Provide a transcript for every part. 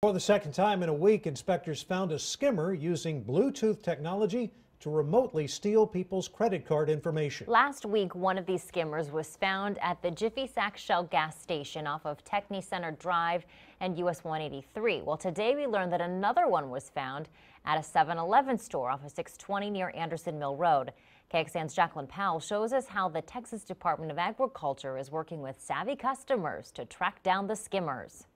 For the second time in a week, inspectors found a skimmer using Bluetooth technology to remotely steal people's credit card information. Last week, one of these skimmers was found at the Jiffy Sack Shell gas station off of Techni Center Drive and US 183. Well, today we learned that another one was found at a 7-Eleven store off of 620 near Anderson Mill Road. KXAN's Jacqueline Powell shows us how the Texas Department of Agriculture is working with savvy customers to track down the skimmers.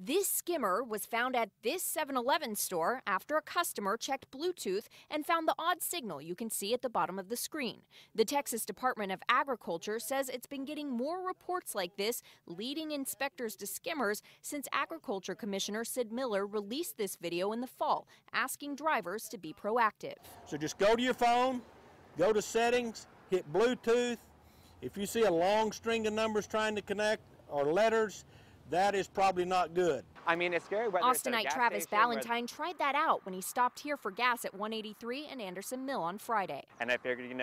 This skimmer was found at this 7-Eleven store after a customer checked Bluetooth and found the odd signal you can see at the bottom of the screen. The Texas Department of Agriculture says it's been getting more reports like this, leading inspectors to skimmers since Agriculture Commissioner Sid Miller released this video in the fall, asking drivers to be proactive. So just go to your phone, go to settings, hit Bluetooth. If you see a long string of numbers trying to connect or letters, that is probably not good. I mean, it's scary. Austinite Travis Ballantyne tried that out when he stopped here for gas at 183 and Anderson Mill on Friday. And I figured,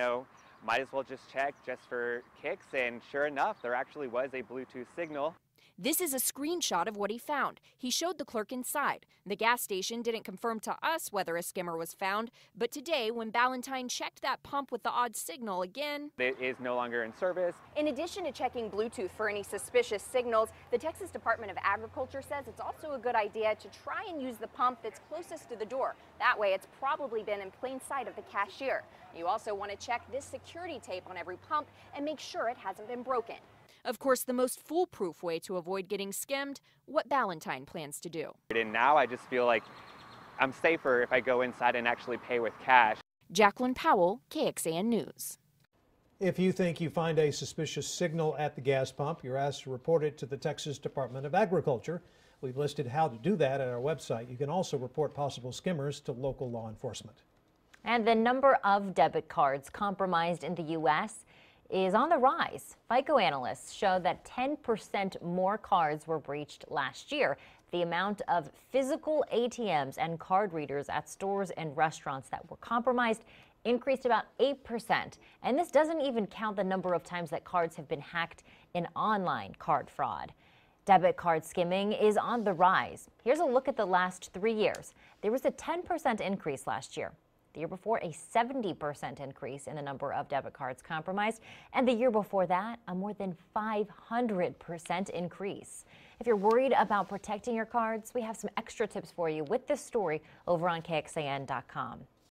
might as well just check just for kicks. And sure enough, there actually was a Bluetooth signal. This is a screenshot of what he found. He showed the clerk inside. The gas station didn't confirm to us whether a skimmer was found, but today, when Ballantyne checked that pump with the odd signal again, it is no longer in service. In addition to checking Bluetooth for any suspicious signals, the Texas Department of Agriculture says it's also a good idea to try and use the pump that's closest to the door. That way, it's probably been in plain sight of the cashier. You also want to check this security tape on every pump and make sure it hasn't been broken. Of course, the most foolproof way to avoid getting skimmed, what Ballantyne plans to do. And now I just feel like I'm safer if I go inside and actually pay with cash. Jacqueline Powell, KXAN News. If you think you find a suspicious signal at the gas pump, you're asked to report it to the Texas Department of Agriculture. We've listed how to do that at our website. You can also report possible skimmers to local law enforcement. And the number of debit cards compromised in the U.S. is on the rise. FICO analysts show that 10% more cards were breached last year. The amount of physical ATMs and card readers at stores and restaurants that were compromised increased about 8%. And this doesn't even count the number of times that cards have been hacked in online card fraud. Debit card skimming is on the rise. Here's a look at the last 3 years. There was a 10% increase last year. The year before, a 70% increase in the number of debit cards compromised. And the year before that, a more than 500% increase. If you're worried about protecting your cards, we have some extra tips for you with this story over on KXAN.com.